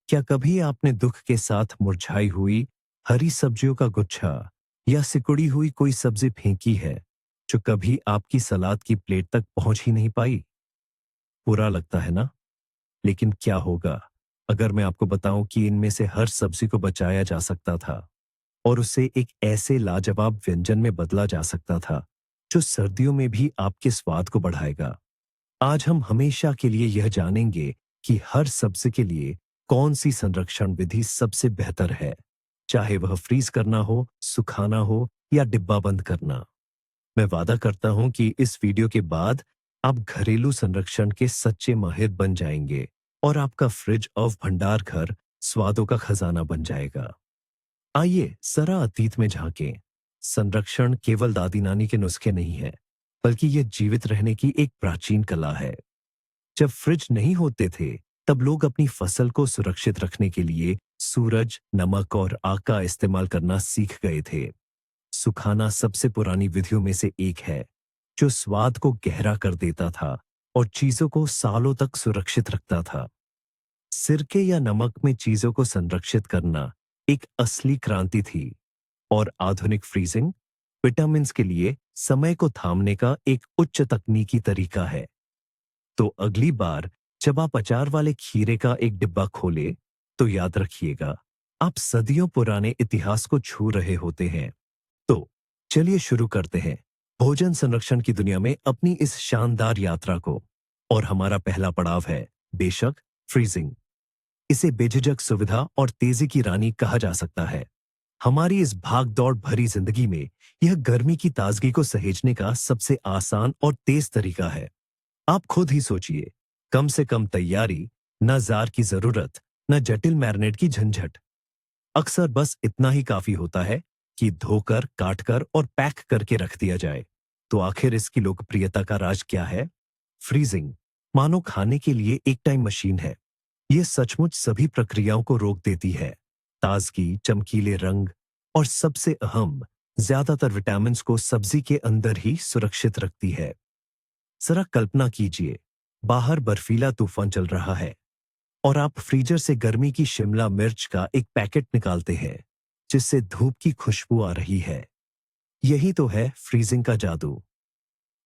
क्या कभी आपने दुख के साथ मुरझाई हुई हरी सब्जियों का गुच्छा या सिकुड़ी हुई कोई सब्जी फेंकी है जो कभी आपकी सलाद की प्लेट तक पहुंच ही नहीं पाई? बुरा लगता है ना? लेकिन क्या होगा अगर मैं आपको बताऊं कि इनमें से हर सब्जी को बचाया जा सकता था और उसे एक ऐसे लाजवाब व्यंजन में बदला जा सकता था जो सर्दियों में भी आपके स्वाद को बढ़ाएगा। आज हम हमेशा के लिए यह जानेंगे कि हर सब्जी के लिए कौन सी संरक्षण विधि सबसे बेहतर है, चाहे वह फ्रीज करना हो, सुखाना हो या डिब्बा बंद करना। मैं वादा करता हूं कि इस वीडियो के बाद आप घरेलू संरक्षण के सच्चे माहिर बन जाएंगे और आपका फ्रिज और भंडार घर स्वादों का खजाना बन जाएगा। आइए जरा अतीत में झांकें। संरक्षण केवल दादी नानी के नुस्खे नहीं है, बल्कि यह जीवित रहने की एक प्राचीन कला है। जब फ्रिज नहीं होते थे, तब लोग अपनी फसल को सुरक्षित रखने के लिए सूरज, नमक और आग का इस्तेमाल करना सीख गए थे। सुखाना सबसे पुरानी विधियों में से एक है, जो स्वाद को गहरा कर देता था और चीजों को सालों तक सुरक्षित रखता था। सिरके या नमक में चीजों को संरक्षित करना एक असली क्रांति थी और आधुनिक फ्रीजिंग विटामिन्स के लिए समय को थामने का एक उच्च तकनीकी तरीका है। तो अगली बार जब आप अचार वाले खीरे का एक डिब्बा खोले, तो याद रखिएगा, आप सदियों पुराने इतिहास को छू रहे होते हैं। तो चलिए शुरू करते हैं भोजन संरक्षण की दुनिया में अपनी इस शानदार यात्रा को। और हमारा पहला पड़ाव है बेशक फ्रीजिंग। इसे बेझिझक सुविधा और तेजी की रानी कहा जा सकता है। हमारी इस भाग दौड़ भरी जिंदगी में यह गर्मी की ताजगी को सहेजने का सबसे आसान और तेज तरीका है। आप खुद ही सोचिए, कम से कम तैयारी, न जार की जरूरत, न जटिल मैरिनेट की झंझट। अक्सर बस इतना ही काफी होता है कि धोकर, काटकर और पैक करके रख दिया जाए। तो आखिर इसकी लोकप्रियता का राज क्या है? फ्रीजिंग मानो खाने के लिए एक टाइम मशीन है। यह सचमुच सभी प्रक्रियाओं को रोक देती है। ताजगी, चमकीले रंग और सबसे अहम, ज्यादातर विटामिन्स को सब्जी के अंदर ही सुरक्षित रखती है। जरा कल्पना कीजिए, बाहर बर्फीला तूफान चल रहा है और आप फ्रीजर से गर्मी की शिमला मिर्च का एक पैकेट निकालते हैं, जिससे धूप की खुशबू आ रही है। यही तो है फ्रीजिंग का जादू।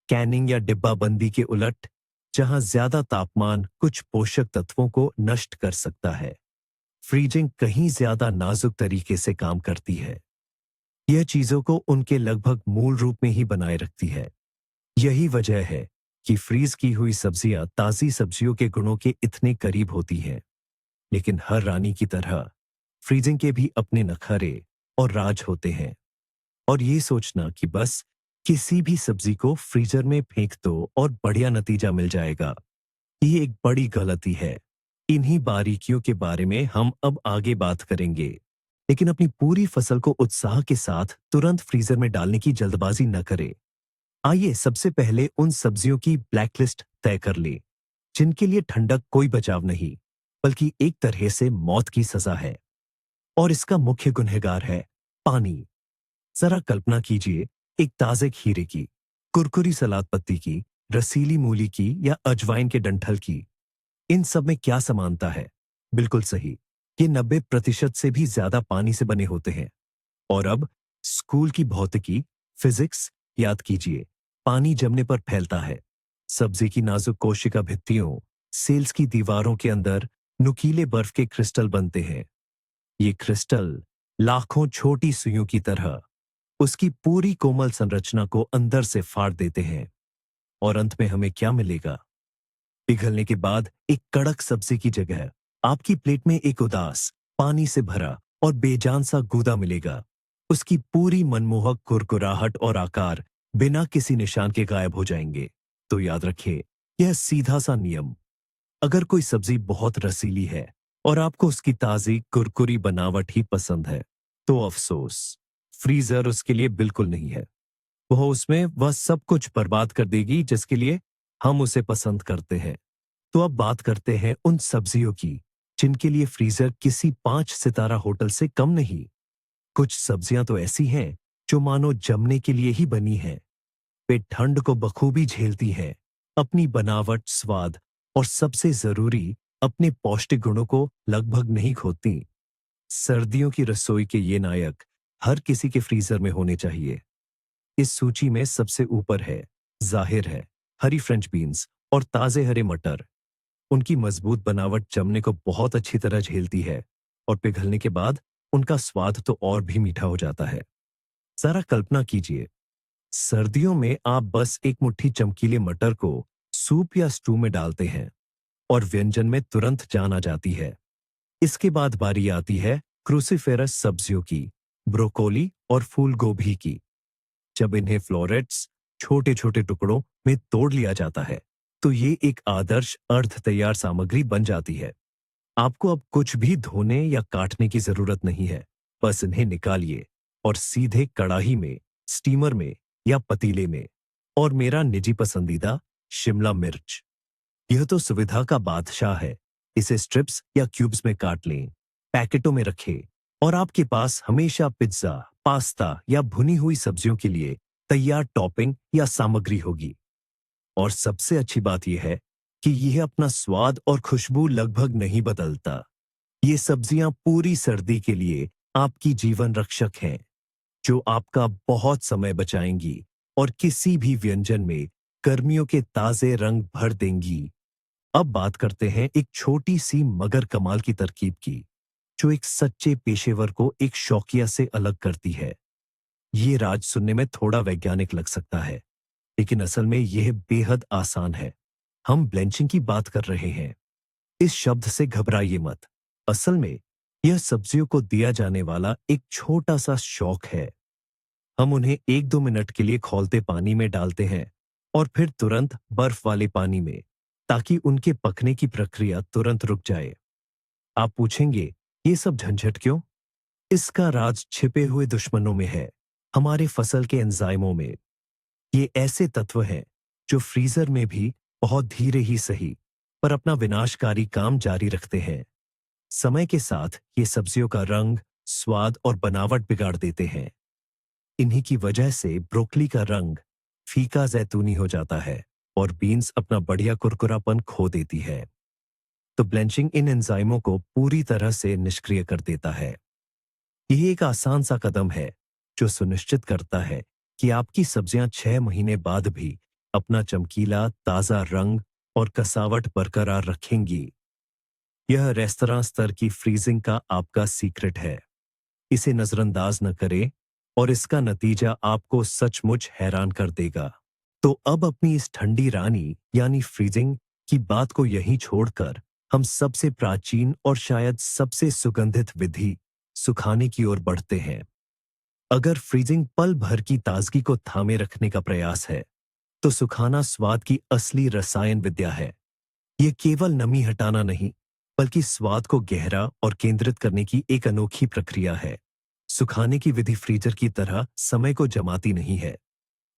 कैनिंग या डिब्बाबंदी के उलट, जहां ज्यादा तापमान कुछ पोषक तत्वों को नष्ट कर सकता है, फ्रीजिंग कहीं ज्यादा नाजुक तरीके से काम करती है। यह चीजों को उनके लगभग मूल रूप में ही बनाए रखती है। यही वजह है कि फ्रीज की हुई सब्जियां ताजी सब्जियों के गुणों के इतने करीब होती हैं। लेकिन हर रानी की तरह फ्रीजिंग के भी अपने नखरे और राज होते हैं। और ये सोचना कि बस किसी भी सब्जी को फ्रीजर में फेंक दो और बढ़िया नतीजा मिल जाएगा, ये एक बड़ी गलती है। इन्हीं बारीकियों के बारे में हम अब आगे बात करेंगे। लेकिन अपनी पूरी फसल को उत्साह के साथ तुरंत फ्रीजर में डालने की जल्दबाजी न करें। आइए सबसे पहले उन सब्जियों की ब्लैकलिस्ट तय कर लें, जिनके लिए ठंडक कोई बचाव नहीं, बल्कि एक तरह से मौत की सजा है। और इसका मुख्य गुनहगार है पानी। जरा कल्पना कीजिए, एक ताजे खीरे की, कुरकुरी सलाद पत्ती की, रसीली मूली की या अजवाइन के डंठल की। इन सब में क्या समानता है? बिल्कुल सही, ये 90% से भी ज्यादा पानी से बने होते हैं। और अब स्कूल की भौतिकी, फिजिक्स याद कीजिए। पानी जमने पर फैलता है। सब्जी की नाजुक कोशिका भित्तियों, सेल्स की दीवारों के अंदर नुकीले बर्फ के क्रिस्टल बनते हैं। ये क्रिस्टल लाखों छोटी सुइयों की तरह उसकी पूरी कोमल संरचना को अंदर से फाड़ देते हैं। और अंत में हमें क्या मिलेगा? पिघलने के बाद एक कड़क सब्जी की जगह आपकी प्लेट में एक उदास, पानी से भरा और बेजान सा गूदा मिलेगा। उसकी पूरी मनमोहक कुरकुराहट और आकार बिना किसी निशान के गायब हो जाएंगे। तो याद रखिए, यह सीधा सा नियम। अगर कोई सब्जी बहुत रसीली है और आपको उसकी ताजी कुरकुरी बनावट ही पसंद है, तो अफसोस, फ्रीजर उसके लिए बिल्कुल नहीं है। वह सब कुछ बर्बाद कर देगी जिसके लिए हम उसे पसंद करते हैं। तो अब बात करते हैं उन सब्जियों की जिनके लिए फ्रीजर किसी 5 सितारा होटल से कम नहीं। कुछ सब्जियां तो ऐसी हैं जो मानो जमने के लिए ही बनी हैं। वे ठंड को बखूबी झेलती हैं, अपनी बनावट, स्वाद और सबसे जरूरी अपने पौष्टिक गुणों को लगभग नहीं खोती। सर्दियों की रसोई के ये नायक हर किसी के फ्रीजर में होने चाहिए। इस सूची में सबसे ऊपर है, जाहिर है, हरी फ्रेंच बीन्स और ताजे हरे मटर। उनकी मजबूत बनावट जमने को बहुत अच्छी तरह झेलती है और पिघलने के बाद उनका स्वाद तो और भी मीठा हो जाता है। जरा कल्पना कीजिए, सर्दियों में आप बस एक मुट्ठी चमकीले मटर को सूप या स्टू में डालते हैं और व्यंजन में तुरंत जान आ जाती है। इसके बाद बारी आती है क्रूसीफेरस सब्जियों की, ब्रोकोली और फूल गोभी की। जब इन्हें फ्लोरेट्स छोटे छोटे टुकड़ों में तोड़ लिया जाता है तो ये एक आदर्श अर्ध तैयार सामग्री बन जाती है। आपको अब कुछ भी धोने या काटने की जरूरत नहीं है। बस इन्हें निकालिए और सीधे कड़ाही में, स्टीमर में या पतीले में। और मेरा निजी पसंदीदा, शिमला मिर्च। यह तो सुविधा का बादशाह है। इसे स्ट्रिप्स या क्यूब्स में काट लें, पैकेटों में रखें और आपके पास हमेशा पिज्जा, पास्ता या भुनी हुई सब्जियों के लिए तैयार टॉपिंग या सामग्री होगी। और सबसे अच्छी बात यह है कि यह अपना स्वाद और खुशबू लगभग नहीं बदलता। ये सब्जियां पूरी सर्दी के लिए आपकी जीवन रक्षक हैं, जो आपका बहुत समय बचाएंगी और किसी भी व्यंजन में गर्मियों के ताजे रंग भर देंगी। अब बात करते हैं एक छोटी सी मगर कमाल की तरकीब की, जो एक सच्चे पेशेवर को एक शौकिया से अलग करती है। ये राज सुनने में थोड़ा वैज्ञानिक लग सकता है, लेकिन असल में यह बेहद आसान है। हम ब्लेंचिंग की बात कर रहे हैं। इस शब्द से घबराइए मत। असल में यह सब्जियों को दिया जाने वाला एक छोटा सा शौक है। हम उन्हें 1-2 मिनट के लिए खौलते पानी में डालते हैं और फिर तुरंत बर्फ वाले पानी में, ताकि उनके पकने की प्रक्रिया तुरंत रुक जाए। आप पूछेंगे, ये सब झंझट क्यों? इसका राज छिपे हुए दुश्मनों में है, हमारे फसल के एंजाइमों में। ये ऐसे तत्व हैं जो फ्रीजर में भी बहुत धीरे ही सही, पर अपना विनाशकारी काम जारी रखते हैं। समय के साथ ये सब्जियों का रंग, स्वाद और बनावट बिगाड़ देते हैं। इन्हीं की वजह से ब्रोकली का रंग फीका जैतूनी हो जाता है और बीन्स अपना बढ़िया कुरकुरापन खो देती है। तो ब्लेंचिंग इन एंजाइमों को पूरी तरह से निष्क्रिय कर देता है। यह एक आसान सा कदम है जो सुनिश्चित करता है कि आपकी सब्जियां 6 महीने बाद भी अपना चमकीला ताजा रंग और कसावट बरकरार रखेंगी। यह रेस्तरां स्तर की फ्रीजिंग का आपका सीक्रेट है। इसे नजरअंदाज न करें और इसका नतीजा आपको सचमुच हैरान कर देगा। तो अब अपनी इस ठंडी रानी यानी फ्रीजिंग की बात को यहीं छोड़कर हम सबसे प्राचीन और शायद सबसे सुगंधित विधि, सुखाने की ओर बढ़ते हैं। अगर फ्रीजिंग पल भर की ताजगी को थामे रखने का प्रयास है, तो सुखाना स्वाद की असली रसायन विद्या है। यह केवल नमी हटाना नहीं, बल्कि स्वाद को गहरा और केंद्रित करने की एक अनोखी प्रक्रिया है। सुखाने की विधि फ्रीजर की तरह समय को जमाती नहीं है,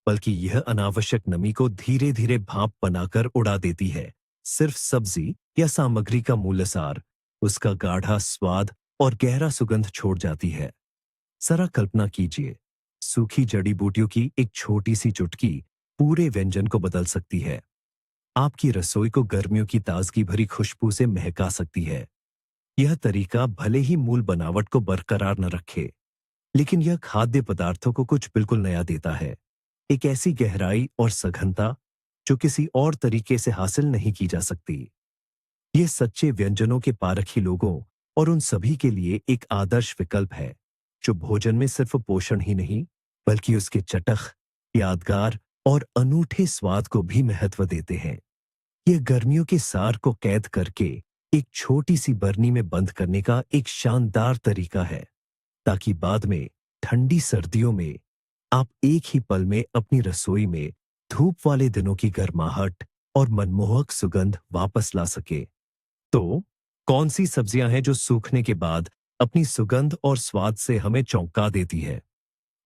बल्कि यह अनावश्यक नमी को धीरे धीरे भाप बनाकर उड़ा देती है। सिर्फ सब्जी या सामग्री का मूलसार, उसका गाढ़ा स्वाद और गहरा सुगंध छोड़ जाती है। जरा कल्पना कीजिए, सूखी जड़ी बूटियों की एक छोटी सी चुटकी पूरे व्यंजन को बदल सकती है। आपकी रसोई को गर्मियों की ताजगी भरी खुशबू से महका सकती है। यह तरीका भले ही मूल बनावट को बरकरार न रखे, लेकिन यह खाद्य पदार्थों को कुछ बिल्कुल नया देता है। एक ऐसी गहराई और सघनता जो किसी और तरीके से हासिल नहीं की जा सकती। यह सच्चे व्यंजनों के पारखी लोगों और उन सभी के लिए एक आदर्श विकल्प है, जो भोजन में सिर्फ पोषण ही नहीं, बल्कि उसके चटख, यादगार और अनूठे स्वाद को भी महत्व देते हैं। यह गर्मियों के सार को कैद करके एक छोटी सी बरनी में बंद करने का एक शानदार तरीका है, ताकि बाद में ठंडी सर्दियों में आप एक ही पल में अपनी रसोई में धूप वाले दिनों की गर्माहट और मनमोहक सुगंध वापस ला सके। तो कौन सी सब्जियां हैं जो सूखने के बाद अपनी सुगंध और स्वाद से हमें चौंका देती है?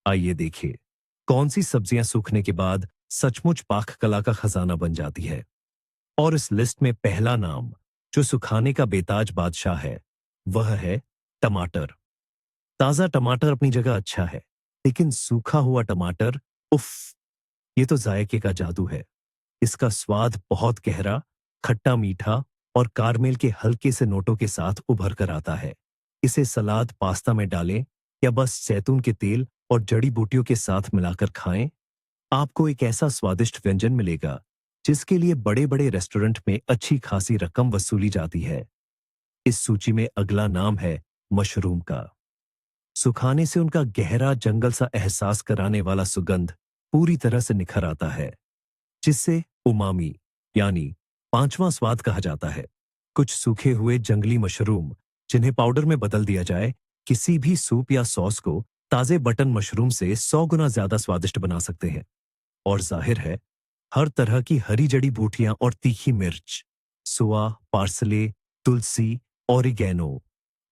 आइए देखिए, कौन सी सब्जियां सूखने के बाद सचमुच पाक कला का खजाना बन जाती है। और इस लिस्ट में पहला नाम, जो सुखाने का बेताज बादशाह है, वह है टमाटर। ताजा टमाटर अपनी जगह अच्छा है, लेकिन सूखा हुआ टमाटर, उफ, ये तो जायके का जादू है। इसका स्वाद बहुत गहरा, खट्टा मीठा और कारमेल के हल्के से नोटों के साथ उभर कर आता है। इसे सलाद, पास्ता में डालें या बस जैतून के तेल और जड़ी बूटियों के साथ मिलाकर खाएं। आपको एक ऐसा स्वादिष्ट व्यंजन मिलेगा जिसके लिए बड़े-बड़े रेस्टोरेंट में अच्छी खासी रकम वसूली जाती है। इस सूची में अगला नाम है मशरूम का। सुखाने से उनका गहरा जंगल सा एहसास कराने वाला सुगंध पूरी तरह से निखर आता है, जिससे उमामी यानी पांचवां स्वाद कहा जाता है। कुछ सूखे हुए जंगली मशरूम जिन्हें पाउडर में बदल दिया जाए, किसी भी सूप या सॉस को ताजे बटन मशरूम से 100 गुना ज्यादा स्वादिष्ट बना सकते हैं। और जाहिर है, हर तरह की हरी जड़ी बूटियां और तीखी मिर्च, सोआ, पार्सले, तुलसी, ओरिगेनो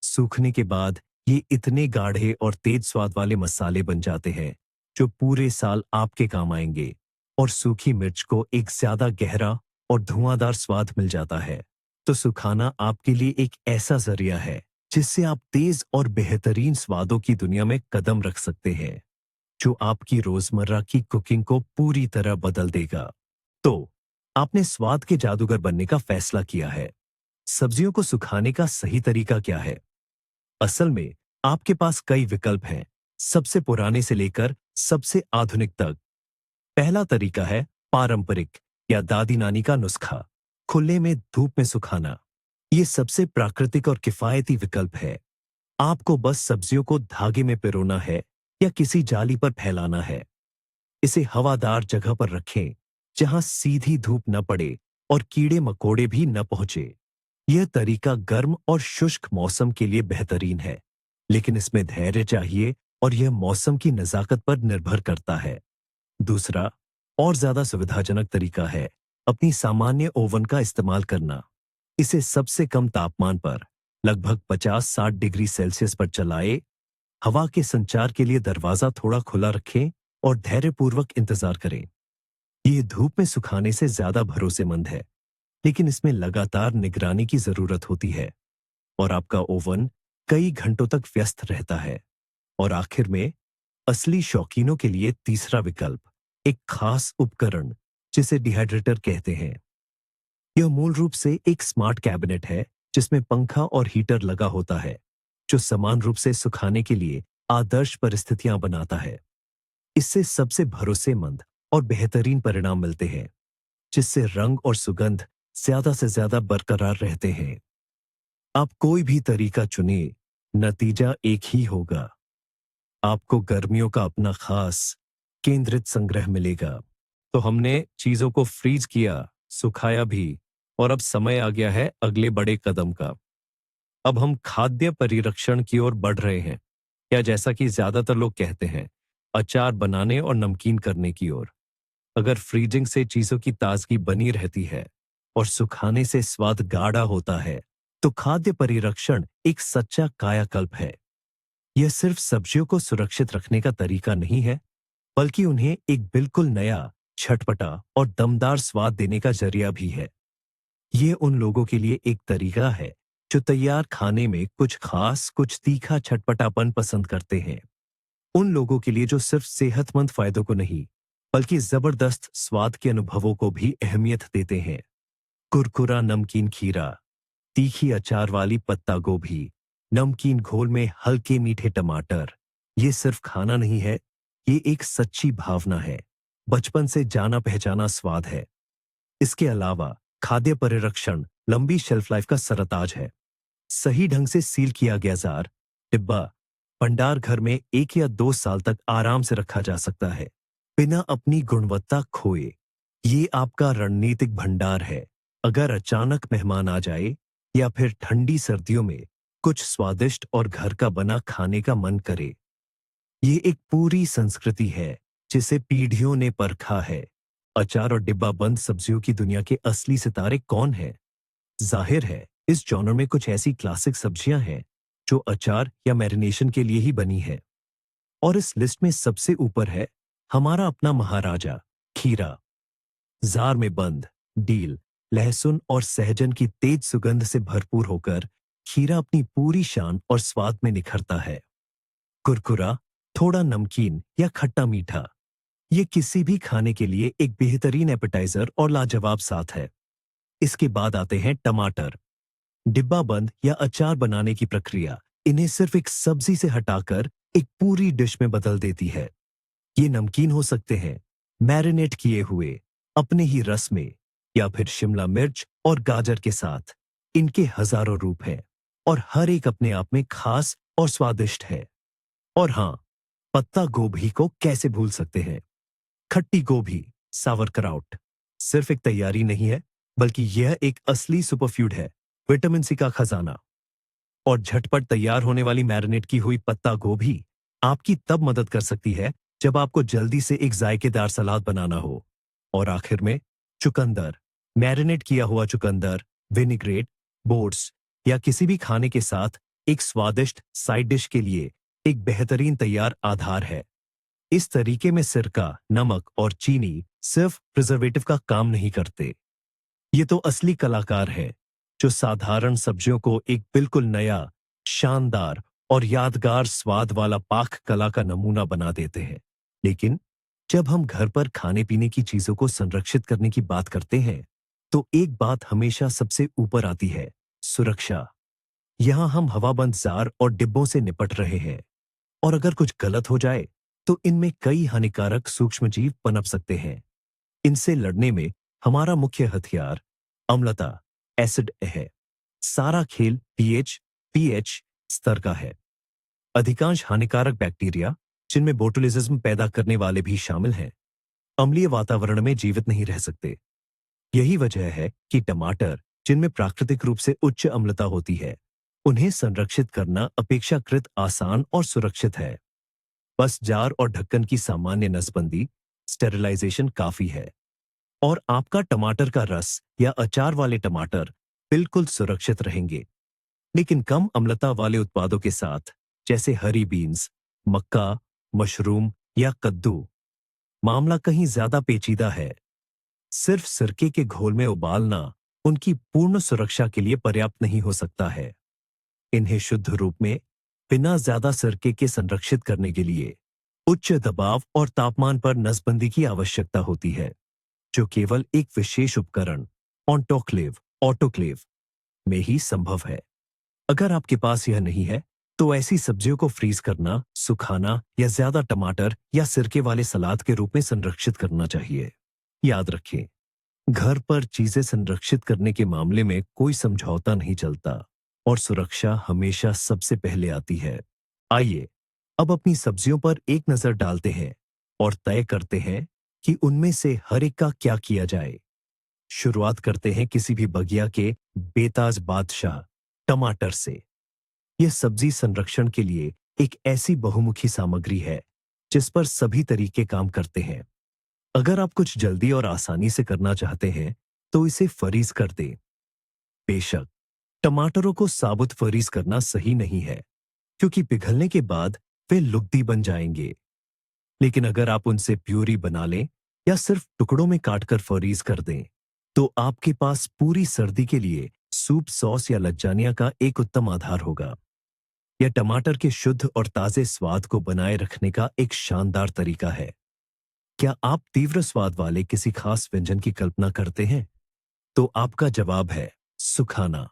सूखने के बाद ये इतने गाढ़े और तेज स्वाद वाले मसाले बन जाते हैं जो पूरे साल आपके काम आएंगे। और सूखी मिर्च को एक ज्यादा गहरा और धुआंधार स्वाद मिल जाता है। तो सुखाना आपके लिए एक ऐसा जरिया है जिससे आप तेज और बेहतरीन स्वादों की दुनिया में कदम रख सकते हैं, जो आपकी रोजमर्रा की कुकिंग को पूरी तरह बदल देगा। तो आपने स्वाद के जादूगर बनने का फैसला किया है। सब्जियों को सुखाने का सही तरीका क्या है? असल में आपके पास कई विकल्प हैं, सबसे पुराने से लेकर सबसे आधुनिक तक। पहला तरीका है पारंपरिक या दादी नानी का नुस्खा, खुले में धूप में सुखाना। ये सबसे प्राकृतिक और किफायती विकल्प है। आपको बस सब्जियों को धागे में पिरोना है या किसी जाली पर फैलाना है। इसे हवादार जगह पर रखें जहां सीधी धूप न पड़े और कीड़े मकोड़े भी न पहुंचे। यह तरीका गर्म और शुष्क मौसम के लिए बेहतरीन है, लेकिन इसमें धैर्य चाहिए और यह मौसम की नजाकत पर निर्भर करता है। दूसरा और ज्यादा सुविधाजनक तरीका है अपनी सामान्य ओवन का इस्तेमाल करना। इसे सबसे कम तापमान पर लगभग 50-60 डिग्री सेल्सियस पर चलाएं। हवा के संचार के लिए दरवाजा थोड़ा खुला रखें और धैर्यपूर्वक इंतजार करें। ये धूप में सुखाने से ज्यादा भरोसेमंद है, लेकिन इसमें लगातार निगरानी की जरूरत होती है और आपका ओवन कई घंटों तक व्यस्त रहता है। और आखिर में असली शौकीनों के लिए तीसरा विकल्प, एक खास उपकरण जिसे डिहाइड्रेटर कहते हैं। यह मूल रूप से एक स्मार्ट कैबिनेट है जिसमें पंखा और हीटर लगा होता है, जो समान रूप से सुखाने के लिए आदर्श परिस्थितियां बनाता है। इससे सबसे भरोसेमंद और बेहतरीन परिणाम मिलते हैं, जिससे रंग और सुगंध ज्यादा से ज्यादा बरकरार रहते हैं। आप कोई भी तरीका चुने, नतीजा एक ही होगा। आपको गर्मियों का अपना खास केंद्रित संग्रह मिलेगा। तो हमने चीजों को फ्रीज किया, सुखाया भी, और अब समय आ गया है अगले बड़े कदम का। अब हम खाद्य परिरक्षण की ओर बढ़ रहे हैं, या जैसा कि ज्यादातर लोग कहते हैं, अचार बनाने और नमकीन करने की ओर। अगर फ्रीजिंग से चीजों की ताजगी बनी रहती है और सुखाने से स्वाद गाढ़ा होता है, तो खाद्य परिरक्षण एक सच्चा कायाकल्प है। यह सिर्फ सब्जियों को सुरक्षित रखने का तरीका नहीं है, बल्कि उन्हें एक बिल्कुल नया, छटपटा और दमदार स्वाद देने का जरिया भी है। ये उन लोगों के लिए एक तरीका है जो तैयार खाने में कुछ खास, कुछ तीखा चटपटापन पसंद करते हैं। उन लोगों के लिए जो सिर्फ सेहतमंद फायदों को नहीं, बल्कि जबरदस्त स्वाद के अनुभवों को भी अहमियत देते हैं। कुरकुरा नमकीन खीरा, तीखी अचार वाली पत्ता गोभी, नमकीन घोल में हल्के मीठे टमाटर। ये सिर्फ खाना नहीं है, ये एक सच्ची भावना है, बचपन से जाना पहचाना स्वाद है। इसके अलावा खाद्य परिरक्षण लंबी शेल्फ लाइफ का सरताज है। सही ढंग से सील किया गया जार, डिब्बा, भंडार घर में 1 या 2 साल तक आराम से रखा जा सकता है, बिना अपनी गुणवत्ता खोए। ये आपका रणनीतिक भंडार है। अगर अचानक मेहमान आ जाए या फिर ठंडी सर्दियों में कुछ स्वादिष्ट और घर का बना खाने का मन करे। ये एक पूरी संस्कृति है जिसे पीढ़ियों ने परखा है। अचार और डिब्बा बंद सब्जियों की दुनिया के असली सितारे कौन हैं? जाहिर है, इस जॉनर में कुछ ऐसी क्लासिक सब्जियां हैं जो अचार या मैरिनेशन के लिए ही बनी है। और इस लिस्ट में सबसे ऊपर है हमारा अपना महाराजा, खीरा। जार में बंद, डील, लहसुन और सहजन की तेज सुगंध से भरपूर होकर खीरा अपनी पूरी शान और स्वाद में निखरता है। कुरकुरा, थोड़ा नमकीन या खट्टा मीठा, ये किसी भी खाने के लिए एक बेहतरीन एपेटाइजर और लाजवाब साथ है। इसके बाद आते हैं टमाटर। डिब्बा बंद या अचार बनाने की प्रक्रिया इन्हें सिर्फ एक सब्जी से हटाकर एक पूरी डिश में बदल देती है। ये नमकीन हो सकते हैं, मैरिनेट किए हुए, अपने ही रस में, या फिर शिमला मिर्च और गाजर के साथ। इनके हजारों रूप हैं और हर एक अपने आप में खास और स्वादिष्ट है। और हाँ, पत्ता गोभी को कैसे भूल सकते हैं। खट्टी गोभी, सावरक्राउट, सिर्फ एक तैयारी नहीं है, बल्कि यह एक असली सुपरफूड है, विटामिन सी का खजाना। और झटपट तैयार होने वाली मैरिनेट की हुई पत्ता गोभी आपकी तब मदद कर सकती है जब आपको जल्दी से एक जायकेदार सलाद बनाना हो। और आखिर में चुकंदर, मैरिनेट किया हुआ चुकंदर, विनिग्रेट, बोट्स या किसी भी खाने के साथ एक स्वादिष्ट साइड डिश के लिए एक बेहतरीन तैयार आधार है। इस तरीके में सिरका, नमक और चीनी सिर्फ प्रिजर्वेटिव का काम नहीं करते। ये तो असली कलाकार है जो साधारण सब्जियों को एक बिल्कुल नया, शानदार और यादगार स्वाद वाला पाक कला का नमूना बना देते हैं। लेकिन जब हम घर पर खाने पीने की चीजों को संरक्षित करने की बात करते हैं, तो एक बात हमेशा सबसे ऊपर आती है, सुरक्षा। यहां हम हवाबंद जार और डिब्बों से निपट रहे हैं, और अगर कुछ गलत हो जाए तो इनमें कई हानिकारक सूक्ष्मजीव पनप सकते हैं। इनसे लड़ने में हमारा मुख्य हथियार अम्लता, एसिड है। सारा खेल पीएच स्तर का है। अधिकांश हानिकारक बैक्टीरिया, जिनमें बोटुलिज्म पैदा करने वाले भी शामिल हैं, अम्लीय वातावरण में जीवित नहीं रह सकते। यही वजह है कि टमाटर, जिनमें प्राकृतिक रूप से उच्च अम्लता होती है, उन्हें संरक्षित करना अपेक्षाकृत आसान और सुरक्षित है। बस जार और ढक्कन की सामान्य नसबंदी, स्टेरिलाइजेशन काफी है, और आपका टमाटर का रस या अचार वाले टमाटर बिल्कुल सुरक्षित रहेंगे। लेकिन कम अम्लता वाले उत्पादों के साथ, जैसे हरी बीन्स, मक्का, मशरूम या कद्दू, मामला कहीं ज्यादा पेचीदा है। सिर्फ सिरके के घोल में उबालना उनकी पूर्ण सुरक्षा के लिए पर्याप्त नहीं हो सकता है। इन्हें शुद्ध रूप में, बिना ज्यादा सिरके के संरक्षित करने के लिए उच्च दबाव और तापमान पर नसबंदी की आवश्यकता होती है, जो केवल एक विशेष उपकरण, ऑटोक्लेव में ही संभव है। अगर आपके पास यह नहीं है, तो ऐसी सब्जियों को फ्रीज करना, सुखाना या ज्यादा टमाटर या सिरके वाले सलाद के रूप में संरक्षित करना चाहिए। याद रखें, घर पर चीजें संरक्षित करने के मामले में कोई समझौता नहीं चलता, और सुरक्षा हमेशा सबसे पहले आती है। आइए अब अपनी सब्जियों पर एक नजर डालते हैं और तय करते हैं कि उनमें से हर एक का क्या किया जाए। शुरुआत करते हैं किसी भी बगिया के बेताज बादशाह, टमाटर से। यह सब्जी संरक्षण के लिए एक ऐसी बहुमुखी सामग्री है जिस पर सभी तरीके काम करते हैं। अगर आप कुछ जल्दी और आसानी से करना चाहते हैं, तो इसे फ्रीज कर दें। बेशक, टमाटरों को साबुत फ्रीज करना सही नहीं है, क्योंकि पिघलने के बाद वे लुगदी बन जाएंगे। लेकिन अगर आप उनसे प्यूरी बना लें या सिर्फ टुकड़ों में काटकर फ्रीज कर दें, तो आपके पास पूरी सर्दी के लिए सूप, सॉस या लज्जानिया का एक उत्तम आधार होगा। यह टमाटर के शुद्ध और ताजे स्वाद को बनाए रखने का एक शानदार तरीका है। क्या आप तीव्र स्वाद वाले किसी खास व्यंजन की कल्पना करते हैं? तो आपका जवाब है सुखाना।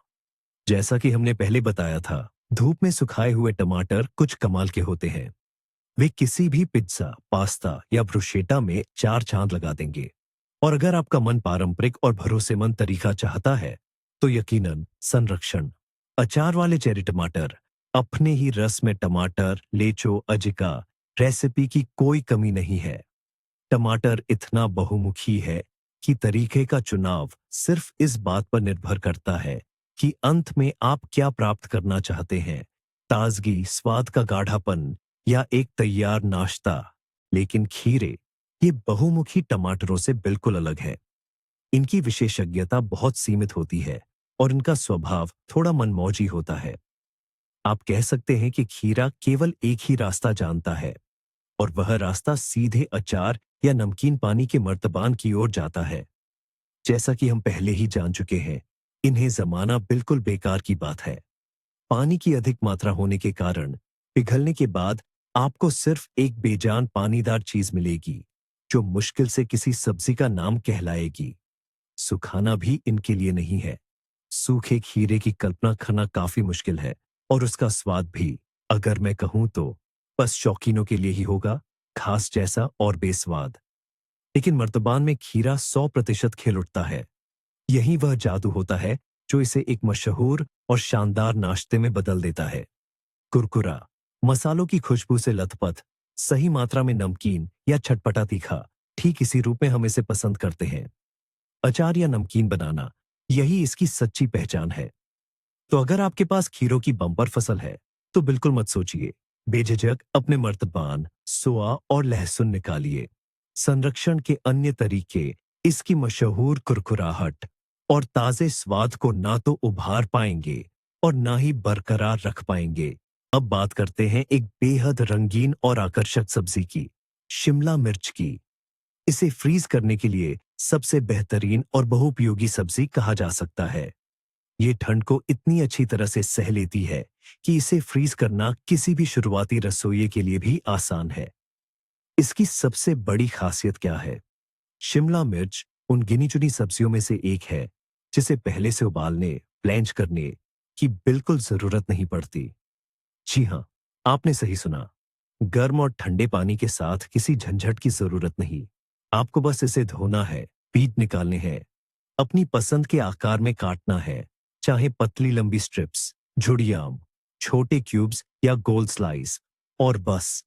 जैसा कि हमने पहले बताया था, धूप में सुखाए हुए टमाटर कुछ कमाल के होते हैं। वे किसी भी पिज्जा, पास्ता या ब्रुशेटा में चार चांद लगा देंगे। और अगर आपका मन पारंपरिक और भरोसेमंद तरीका चाहता है, तो यकीनन संरक्षण। अचार वाले चेरी टमाटर, अपने ही रस में टमाटर, लेचो, अजिका रेसिपी की कोई कमी नहीं है। टमाटर इतना बहुमुखी है कि तरीके का चुनाव सिर्फ इस बात पर निर्भर करता है कि अंत में आप क्या प्राप्त करना चाहते हैं, ताजगी, स्वाद का गाढ़ापन या एक तैयार नाश्ता। लेकिन खीरे, ये बहुमुखी टमाटरों से बिल्कुल अलग है। इनकी विशेषज्ञता बहुत सीमित होती है और इनका स्वभाव थोड़ा मनमौजी होता है। आप कह सकते हैं कि खीरा केवल एक ही रास्ता जानता है, और वह रास्ता सीधे अचार या नमकीन पानी के मर्तबान की ओर जाता है। जैसा कि हम पहले ही जान चुके हैं, इन्हें जमाना बिल्कुल बेकार की बात है। पानी की अधिक मात्रा होने के कारण पिघलने के बाद आपको सिर्फ एक बेजान पानीदार चीज मिलेगी, जो मुश्किल से किसी सब्जी का नाम कहलाएगी। सुखाना भी इनके लिए नहीं है। सूखे खीरे की कल्पना करना काफी मुश्किल है और उसका स्वाद भी, अगर मैं कहूं तो, बस शौकीनों के लिए ही होगा, घास जैसा और बेस्वाद। लेकिन मर्तबान में खीरा 100% खिल उठता है। यही वह जादू होता है जो इसे एक मशहूर और शानदार नाश्ते में बदल देता है। कुरकुरा, मसालों की खुशबू से लथपथ, सही मात्रा में नमकीन या चटपटा तीखा, ठीक इसी रूप में हम इसे पसंद करते हैं। अचार या नमकीन बनाना, यही इसकी सच्ची पहचान है। तो अगर आपके पास खीरों की बम्पर फसल है, तो बिल्कुल मत सोचिए। बेझिझक अपने मर्तबान, सोआ और लहसुन निकालिए। संरक्षण के अन्य तरीके इसकी मशहूर कुरकुराहट और ताजे स्वाद को ना तो उभार पाएंगे और ना ही बरकरार रख पाएंगे। अब बात करते हैं एक बेहद रंगीन और आकर्षक सब्जी की, शिमला मिर्च की। इसे फ्रीज करने के लिए सबसे बेहतरीन और बहुपयोगी सब्जी कहा जा सकता है। ये ठंड को इतनी अच्छी तरह से सह लेती है कि इसे फ्रीज करना किसी भी शुरुआती रसोइये के लिए भी आसान है। इसकी सबसे बड़ी खासियत क्या है? शिमला मिर्च उन गिनी चुनी सब्जियों में से एक है जिसे पहले से उबालने, ब्लेंच करने की बिल्कुल जरूरत नहीं पड़ती। जी हाँ, आपने सही सुना। गर्म और ठंडे पानी के साथ किसी झंझट की जरूरत नहीं। आपको बस इसे धोना है, बीज निकालने हैं, अपनी पसंद के आकार में काटना है, चाहे पतली लंबी स्ट्रिप्स, झुड़ियाम, छोटे क्यूब्स या गोल स्लाइस, और बस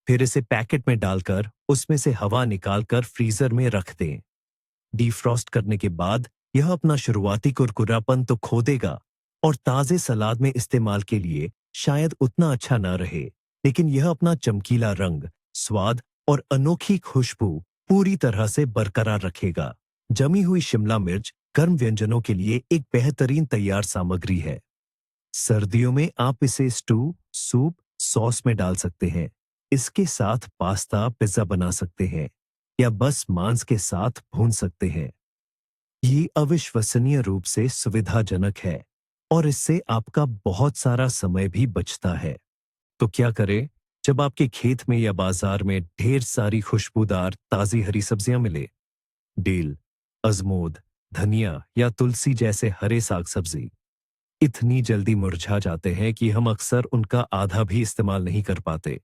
फिर इसे पैकेट में डालकर उसमें से हवा निकालकर फ्रीजर में रख दें। डीफ्रॉस्ट करने के बाद यह अपना शुरुआती कुरकुरापन तो खो देगा और ताजे सलाद में इस्तेमाल के लिए शायद उतना अच्छा ना रहे, लेकिन यह अपना चमकीला रंग, स्वाद और अनोखी खुशबू पूरी तरह से बरकरार रखेगा। जमी हुई शिमला मिर्च गर्म व्यंजनों के लिए एक बेहतरीन तैयार सामग्री है। सर्दियों में आप इसे स्टू, सूप, सॉस में डाल सकते हैं। इसके साथ पास्ता, पिज्जा बना सकते हैं या बस मांस के साथ भून सकते हैं। ये अविश्वसनीय रूप से सुविधाजनक है और इससे आपका बहुत सारा समय भी बचता है। तो क्या करें जब आपके खेत में या बाजार में ढेर सारी खुशबूदार ताजी हरी सब्जियां मिले? डेल, अजमोद, धनिया या तुलसी जैसे हरे साग सब्जी इतनी जल्दी मुरझा जाते हैं कि हम अक्सर उनका आधा भी इस्तेमाल नहीं कर पाते।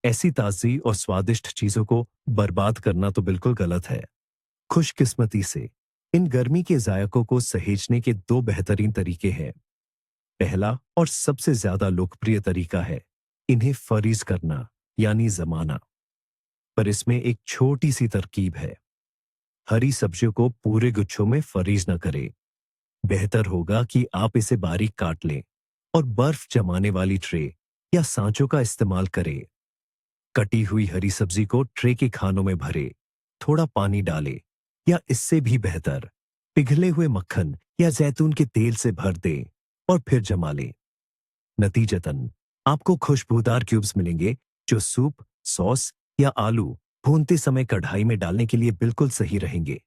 ऐसी ताजी और स्वादिष्ट चीजों को बर्बाद करना तो बिल्कुल गलत है। खुशकिस्मती से इन गर्मी के जायकों को सहेजने के दो बेहतरीन तरीके हैं। पहला और सबसे ज्यादा लोकप्रिय तरीका है इन्हें फ्रीज करना, यानी जमाना। पर इसमें एक छोटी सी तरकीब है। हरी सब्जियों को पूरे गुच्छों में फ्रीज न करें। बेहतर होगा कि आप इसे बारीक काट लें और बर्फ जमाने वाली ट्रे या सांचों का इस्तेमाल करें। कटी हुई हरी सब्जी को ट्रे के खानों में भरे, थोड़ा पानी डालें या इससे भी बेहतर पिघले हुए मक्खन या जैतून के तेल से भर दें और फिर जमा लें। नतीजतन आपको खुशबूदार क्यूब्स मिलेंगे जो सूप, सॉस या आलू भूनते समय कढ़ाई में डालने के लिए बिल्कुल सही रहेंगे।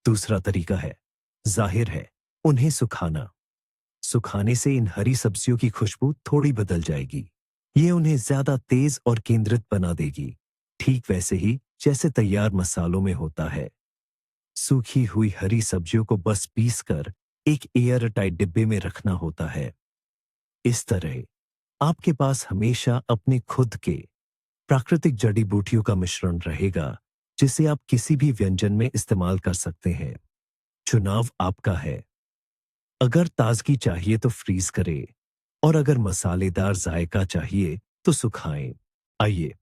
दूसरा तरीका है, जाहिर है, उन्हें सुखाना। सुखाने से इन हरी सब्जियों की खुशबू थोड़ी बदल जाएगी। ये उन्हें ज्यादा तेज और केंद्रित बना देगी, ठीक वैसे ही जैसे तैयार मसालों में होता है। सूखी हुई हरी सब्जियों को बस पीसकर एक एयर टाइट डिब्बे में रखना होता है। इस तरह आपके पास हमेशा अपने खुद के प्राकृतिक जड़ी बूटियों का मिश्रण रहेगा जिसे आप किसी भी व्यंजन में इस्तेमाल कर सकते हैं। चुनाव आपका है। अगर ताजगी चाहिए तो फ्रीज करें और अगर मसालेदार जायका चाहिए तो सुखाएं। आइए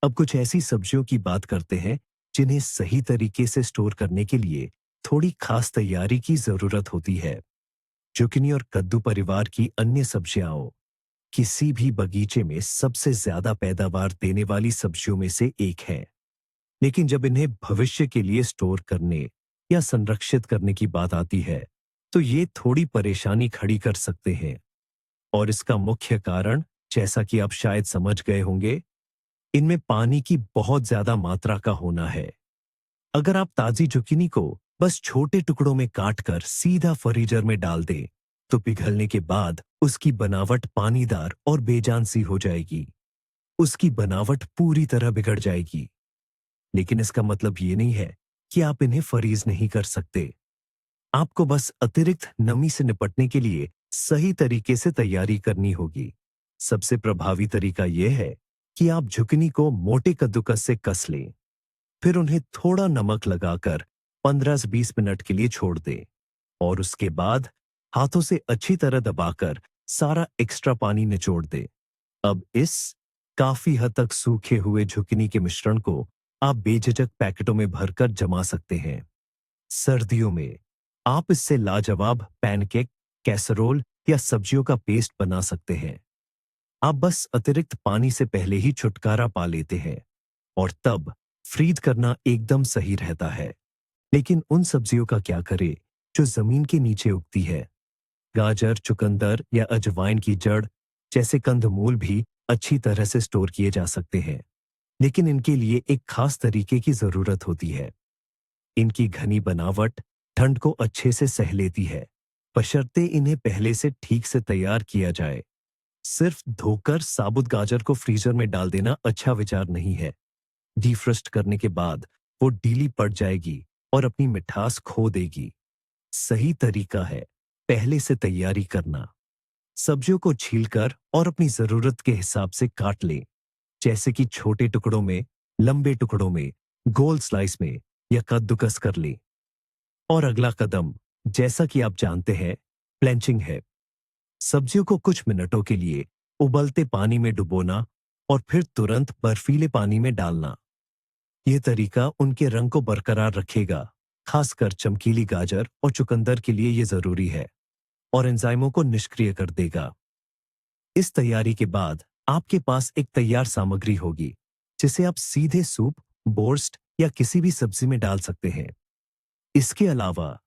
अब कुछ ऐसी सब्जियों की बात करते हैं जिन्हें सही तरीके से स्टोर करने के लिए थोड़ी खास तैयारी की जरूरत होती है। जुकिनी और कद्दू परिवार की अन्य सब्जियां किसी भी बगीचे में सबसे ज्यादा पैदावार देने वाली सब्जियों में से एक है। लेकिन जब इन्हें भविष्य के लिए स्टोर करने या संरक्षित करने की बात आती है तो ये थोड़ी परेशानी खड़ी कर सकते हैं। और इसका मुख्य कारण, जैसा कि आप शायद समझ गए होंगे, इनमें पानी की बहुत ज्यादा मात्रा का होना है। अगर आप ताजी जुकीनी को बस छोटे टुकड़ों में काटकर सीधा फ्रीजर में डाल दें तो पिघलने के बाद उसकी बनावट पानीदार और बेजान सी हो जाएगी। उसकी बनावट पूरी तरह बिगड़ जाएगी। लेकिन इसका मतलब ये नहीं है कि आप इन्हें फ्रीज नहीं कर सकते। आपको बस अतिरिक्त नमी से निपटने के लिए सही तरीके से तैयारी करनी होगी। सबसे प्रभावी तरीका यह है कि आप झुकनी को मोटे कद्दूकस से कस लें, फिर उन्हें थोड़ा नमक लगाकर 15 से 20 मिनट के लिए छोड़ दें और उसके बाद हाथों से अच्छी तरह दबाकर सारा एक्स्ट्रा पानी निचोड़ दें। अब इस काफी हद तक सूखे हुए झुकनी के मिश्रण को आप बेझिझक पैकेटों में भरकर जमा सकते हैं। सर्दियों में आप इससे लाजवाब पैनकेक, कैसरोल या सब्जियों का पेस्ट बना सकते हैं। आप बस अतिरिक्त पानी से पहले ही छुटकारा पा लेते हैं और तब फ्रीज करना एकदम सही रहता है। लेकिन उन सब्जियों का क्या करें जो जमीन के नीचे उगती है? गाजर, चुकंदर या अजवाइन की जड़ जैसे कंदमूल भी अच्छी तरह से स्टोर किए जा सकते हैं, लेकिन इनके लिए एक खास तरीके की जरूरत होती है। इनकी घनी बनावट ठंड को अच्छे से सह लेती है, बशर्ते इन्हें पहले से ठीक से तैयार किया जाए। सिर्फ धोकर साबुत गाजर को फ्रीजर में डाल देना अच्छा विचार नहीं है। डीफ्रोस्ट करने के बाद वो ढीली पड़ जाएगी और अपनी मिठास खो देगी। सही तरीका है पहले से तैयारी करना। सब्जियों को छीलकर और अपनी जरूरत के हिसाब से काट लें, जैसे कि छोटे टुकड़ों में, लंबे टुकड़ों में, गोल स्लाइस में या कद्दूकस कर लें। और अगला कदम, जैसा कि आप जानते हैं, ब्लेंचिंग है। सब्जियों को कुछ मिनटों के लिए उबलते पानी में डुबोना और फिर तुरंत बर्फीले पानी में डालना। यह तरीका उनके रंग को बरकरार रखेगा, खासकर चमकीली गाजर और चुकंदर के लिए यह जरूरी है, और एंजाइमों को निष्क्रिय कर देगा। इस तैयारी के बाद आपके पास एक तैयार सामग्री होगी, जिसे आप सीधे सूप, बोर्स्ट या किसी भी सब्जी में डाल सकते हैं। इसके अलावा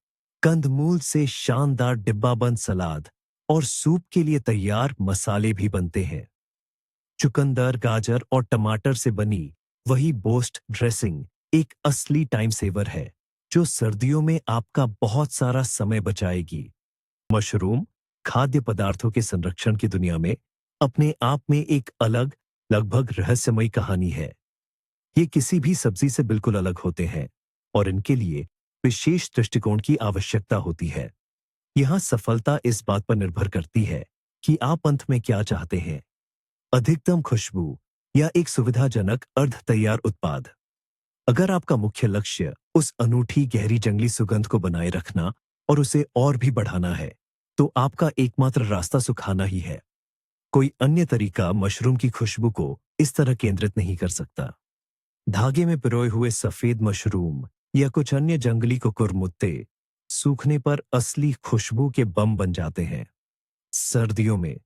कंदमूल से शानदार डिब्बाबंद सलाद और सूप के लिए तैयार मसाले भी बनते हैं। चुकंदर, गाजर और टमाटर से बनी वही बोस्ट ड्रेसिंग एक असली टाइम सेवर है, जो सर्दियों में आपका बहुत सारा समय बचाएगी। मशरूम खाद्य पदार्थों के संरक्षण की दुनिया में अपने आप में एक अलग, लगभग रहस्यमयी कहानी है। ये किसी भी सब्जी से बिल्कुल अलग होते हैं और इनके लिए विशेष दृष्टिकोण की आवश्यकता होती है। यहाँ सफलता इस बात पर निर्भर करती है कि आप अंत में क्या चाहते हैं, अधिकतम खुशबू या एक सुविधाजनक अर्ध तैयार उत्पाद। अगर आपका मुख्य लक्ष्य उस अनूठी गहरी जंगली सुगंध को बनाए रखना और उसे और भी बढ़ाना है, तो आपका एकमात्र रास्ता सुखाना ही है। कोई अन्य तरीका मशरूम की खुशबू को इस तरह केंद्रित नहीं कर सकता। धागे में पिरोए हुए सफेद मशरूम या कुछ अन्य जंगली कुकुरमुत्ते सूखने पर असली खुशबू के बम बन जाते हैं। सर्दियों में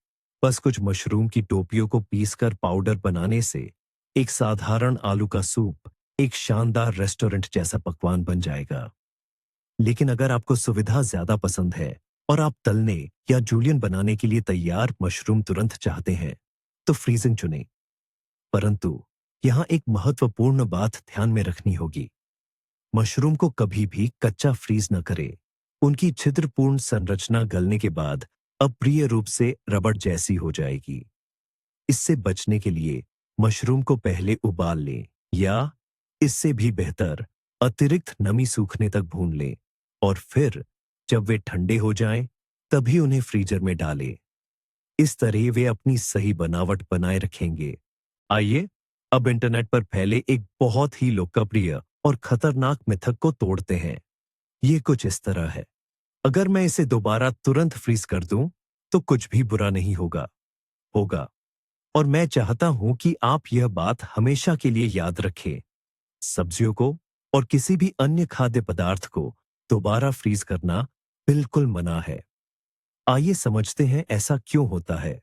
बस कुछ मशरूम की टोपियों को पीसकर पाउडर बनाने से एक साधारण आलू का सूप एक शानदार रेस्टोरेंट जैसा पकवान बन जाएगा। लेकिन अगर आपको सुविधा ज्यादा पसंद है और आप तलने या जूलियन बनाने के लिए तैयार मशरूम तुरंत चाहते हैं, तो फ्रीजिंग चुनें। परंतु यहां एक महत्वपूर्ण बात ध्यान में रखनी होगी। मशरूम को कभी भी कच्चा फ्रीज न करें। उनकी छिद्रपूर्ण संरचना गलने के बाद अप्रिय रूप से रबड़ जैसी हो जाएगी। इससे बचने के लिए मशरूम को पहले उबाल लें या इससे भी बेहतर अतिरिक्त नमी सूखने तक भून लें और फिर जब वे ठंडे हो जाएं, तभी उन्हें फ्रीजर में डालें। इस तरह वे अपनी सही बनावट बनाए रखेंगे। आइए अब इंटरनेट पर फैले एक बहुत ही लोकप्रिय और खतरनाक मिथक को तोड़ते हैं। ये कुछ इस तरह है, अगर मैं इसे दोबारा तुरंत फ्रीज कर दूं, तो कुछ भी बुरा नहीं होगा। होगा। और मैं चाहता हूं कि आप यह बात हमेशा के लिए याद रखें। सब्जियों को और किसी भी अन्य खाद्य पदार्थ को दोबारा फ्रीज करना बिल्कुल मना है। आइए समझते हैं ऐसा क्यों होता है।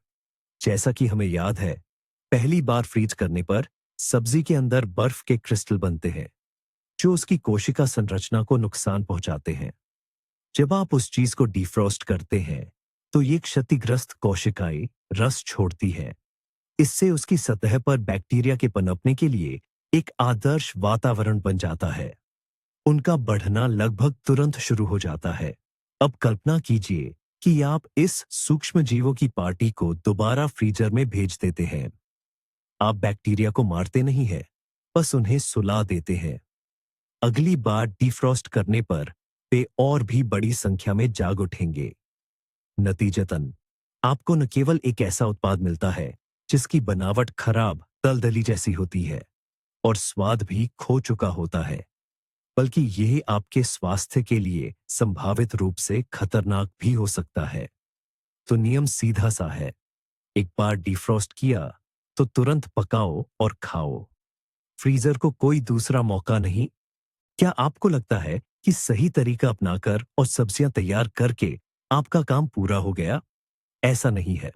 जैसा कि हमें याद है, पहली बार फ्रीज करने पर सब्जी के अंदर बर्फ के क्रिस्टल बनते हैं, जो उसकी कोशिका संरचना को नुकसान पहुंचाते हैं। जब आप उस चीज को डिफ्रॉस्ट करते हैं, तो ये क्षतिग्रस्त कोशिकाएं रस छोड़ती हैं। इससे उसकी सतह पर बैक्टीरिया के पनपने के लिए एक आदर्श वातावरण बन जाता है। उनका बढ़ना लगभग तुरंत शुरू हो जाता है। अब कल्पना कीजिए कि आप इस सूक्ष्म जीवों की पार्टी को दोबारा फ्रीजर में भेज देते हैं। आप बैक्टीरिया को मारते नहीं हैं, बस उन्हें सुला देते हैं। अगली बार डिफ्रॉस्ट करने पर वे और भी बड़ी संख्या में जाग उठेंगे। नतीजतन आपको न केवल एक ऐसा उत्पाद मिलता है जिसकी बनावट खराब दलदली जैसी होती है और स्वाद भी खो चुका होता है, बल्कि यह आपके स्वास्थ्य के लिए संभावित रूप से खतरनाक भी हो सकता है। तो नियम सीधा सा है, एक बार डिफ्रॉस्ट किया तो तुरंत पकाओ और खाओ। फ्रीजर को कोई दूसरा मौका नहीं। क्या आपको लगता है कि सही तरीका अपनाकर और सब्जियां तैयार करके आपका काम पूरा हो गया? ऐसा नहीं है।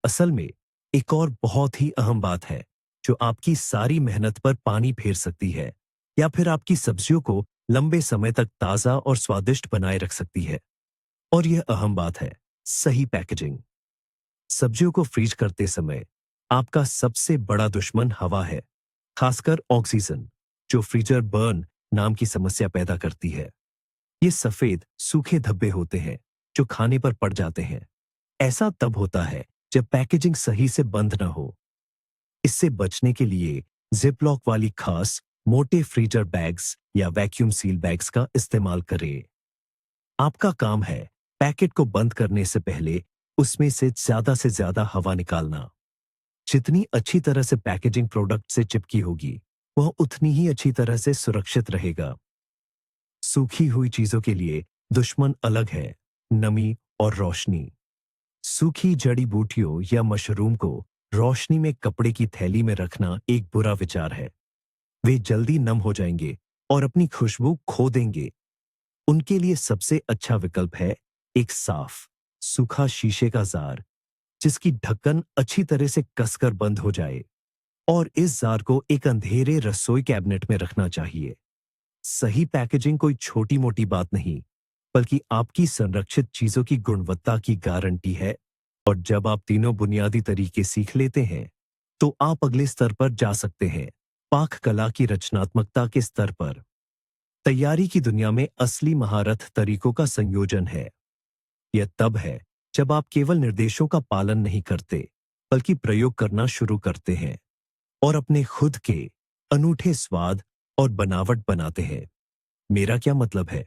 असल में एक और बहुत ही अहम बात है जो आपकी सारी मेहनत पर पानी फेर सकती है या फिर आपकी सब्जियों को लंबे समय तक ताजा और स्वादिष्ट बनाए रख सकती है। और यह अहम बात है, सही पैकेजिंग। सब्जियों को फ्रीज करते समय आपका सबसे बड़ा दुश्मन हवा है, खासकर ऑक्सीजन, जो फ्रीजर बर्न नाम की समस्या पैदा करती है। ये सफेद सूखे धब्बे होते हैं जो खाने पर पड़ जाते हैं। ऐसा तब होता है जब पैकेजिंग सही से बंद न हो। इससे बचने के लिए जिप लॉक वाली खास मोटे फ्रीजर बैग्स या वैक्यूम सील बैग्स का इस्तेमाल करें। आपका काम है पैकेट को बंद करने से पहले उसमें से ज्यादा हवा निकालना। जितनी अच्छी तरह से पैकेजिंग प्रोडक्ट से चिपकी होगी, वह उतनी ही अच्छी तरह से सुरक्षित रहेगा। सूखी हुई चीजों के लिए दुश्मन अलग है, नमी और रोशनी। सूखी जड़ी बूटियों या मशरूम को रोशनी में कपड़े की थैली में रखना एक बुरा विचार है। वे जल्दी नम हो जाएंगे और अपनी खुशबू खो देंगे। उनके लिए सबसे अच्छा विकल्प है एक साफ, सूखा शीशे का जार, जिसकी ढक्कन अच्छी तरह से कसकर बंद हो जाए। और इस जार को एक अंधेरे रसोई कैबिनेट में रखना चाहिए। सही पैकेजिंग कोई छोटी मोटी बात नहीं, बल्कि आपकी संरक्षित चीजों की गुणवत्ता की गारंटी है। और जब आप तीनों बुनियादी तरीके सीख लेते हैं, तो आप अगले स्तर पर जा सकते हैं, पाक कला की रचनात्मकता के स्तर पर। तैयारी की दुनिया में असली महारत तरीकों का संयोजन है। यह तब है जब आप केवल निर्देशों का पालन नहीं करते, बल्कि प्रयोग करना शुरू करते हैं और अपने खुद के अनूठे स्वाद और बनावट बनाते हैं। मेरा क्या मतलब है?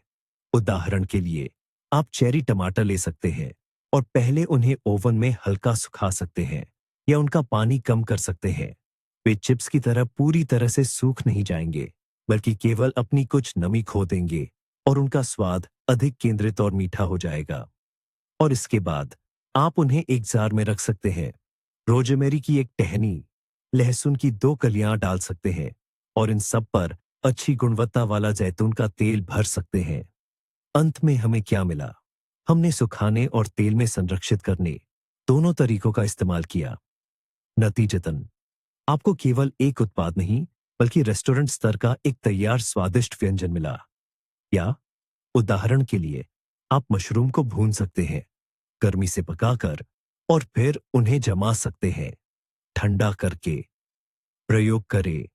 उदाहरण के लिए, आप चेरी टमाटर ले सकते हैं और पहले उन्हें ओवन में हल्का सुखा सकते हैं या उनका पानी कम कर सकते हैं। वे चिप्स की तरह पूरी तरह से सूख नहीं जाएंगे, बल्कि केवल अपनी कुछ नमी खो देंगे और उनका स्वाद अधिक केंद्रित और मीठा हो जाएगा। और इसके बाद आप उन्हें एक जार में रख सकते हैं, रोजेमेरी की एक टहनी, लहसुन की 2 कलियां डाल सकते हैं और इन सब पर अच्छी गुणवत्ता वाला जैतून का तेल भर सकते हैं। अंत में हमें क्या मिला? हमने सुखाने और तेल में संरक्षित करने दोनों तरीकों का इस्तेमाल किया। नतीजतन आपको केवल एक उत्पाद नहीं, बल्कि रेस्टोरेंट स्तर का एक तैयार स्वादिष्ट व्यंजन मिला। या उदाहरण के लिए, आप मशरूम को भून सकते हैं, गर्मी से पकाकर, और फिर उन्हें जमा सकते हैं, ठंडा करके। प्रयोग करें,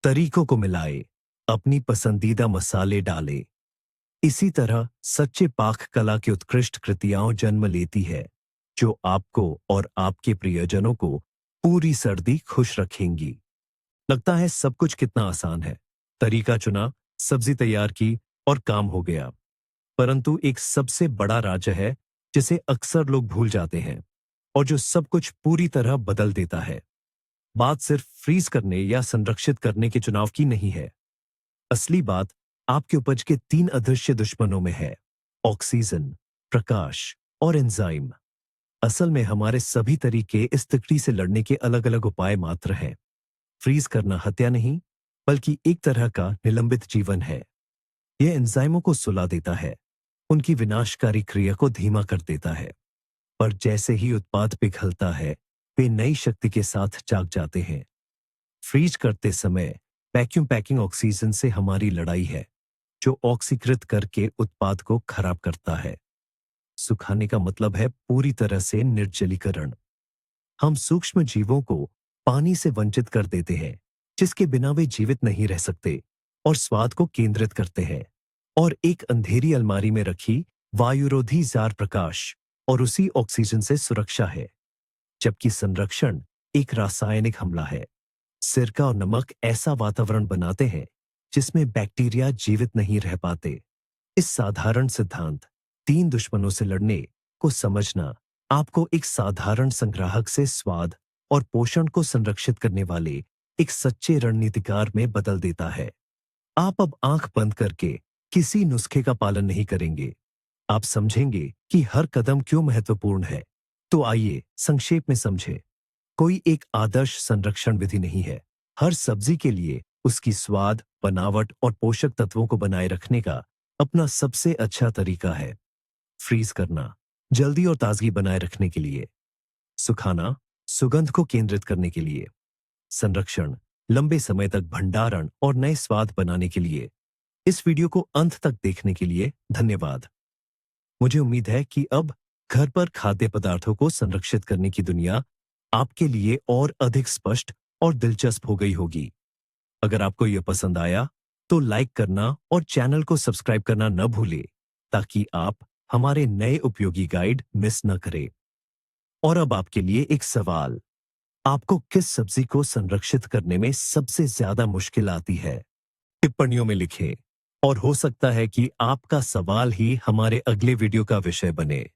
तरीकों को मिलाएं, अपनी पसंदीदा मसाले डालें। इसी तरह सच्चे पाक कला की उत्कृष्ट कृतियां जन्म लेती है, जो आपको और आपके प्रियजनों को पूरी सर्दी खुश रखेंगी। लगता है सब कुछ कितना आसान है। तरीका चुना, सब्जी तैयार की और काम हो गया। परंतु एक सबसे बड़ा राज है जिसे अक्सर लोग भूल जाते हैं और जो सब कुछ पूरी तरह बदल देता है। बात सिर्फ फ्रीज करने या संरक्षित करने के चुनाव की नहीं है। असली बात आपके उपज के 3 अदृश्य दुश्मनों में है, ऑक्सीजन, प्रकाश और एंजाइम। असल में हमारे सभी तरीके इस तिकड़ी से लड़ने के अलग अलग उपाय मात्र हैं। फ्रीज करना हत्या नहीं, बल्कि एक तरह का निलंबित जीवन है। यह एंजाइमों को सुला देता है, उनकी विनाशकारी क्रिया को धीमा कर देता है। पर जैसे ही उत्पाद पिघलता है, वे नई शक्ति के साथ जाग जाते हैं। फ्रीज करते समय वैक्यूम पैकिंग ऑक्सीजन से हमारी लड़ाई है, जो ऑक्सीकृत करके उत्पाद को खराब करता है। सुखाने का मतलब है पूरी तरह से निर्जलीकरण। हम सूक्ष्म जीवों को पानी से वंचित कर देते हैं, जिसके बिना वे जीवित नहीं रह सकते, और स्वाद को केंद्रित करते हैं। और एक अंधेरी अलमारी में रखी वायुरोधी जार प्रकाश और उसी ऑक्सीजन से सुरक्षा है, जबकि संरक्षण एक रासायनिक हमला है। सिरका और नमक ऐसा वातावरण बनाते हैं जिसमें बैक्टीरिया जीवित नहीं रह पाते। इस साधारण सिद्धांत 3 दुश्मनों से लड़ने को समझना आपको एक साधारण संग्राहक से स्वाद और पोषण को संरक्षित करने वाले एक सच्चे रणनीतिकार में बदल देता है। आप अब आंख बंद करके किसी नुस्खे का पालन नहीं करेंगे। आप समझेंगे कि हर कदम क्यों महत्वपूर्ण है। तो आइए संक्षेप में समझें। कोई एक आदर्श संरक्षण विधि नहीं है। हर सब्जी के लिए उसकी स्वाद, बनावट और पोषक तत्वों को बनाए रखने का अपना सबसे अच्छा तरीका है। फ्रीज करना, जल्दी और ताजगी बनाए रखने के लिए। सुखाना, सुगंध को केंद्रित करने के लिए। संरक्षण, लंबे समय तक भंडारण और नए स्वाद बनाने के लिए। इस वीडियो को अंत तक देखने के लिए धन्यवाद। मुझे उम्मीद है कि अब घर पर खाद्य पदार्थों को संरक्षित करने की दुनिया आपके लिए और अधिक स्पष्ट और दिलचस्प हो गई होगी। अगर आपको यह पसंद आया तो लाइक करना और चैनल को सब्सक्राइब करना न भूलें ताकि आप हमारे नए उपयोगी गाइड मिस न करें। और अब आपके लिए एक सवाल, आपको किस सब्जी को संरक्षित करने में सबसे ज्यादा मुश्किल आती है? टिप्पणियों में लिखें और हो सकता है कि आपका सवाल ही हमारे अगले वीडियो का विषय बने।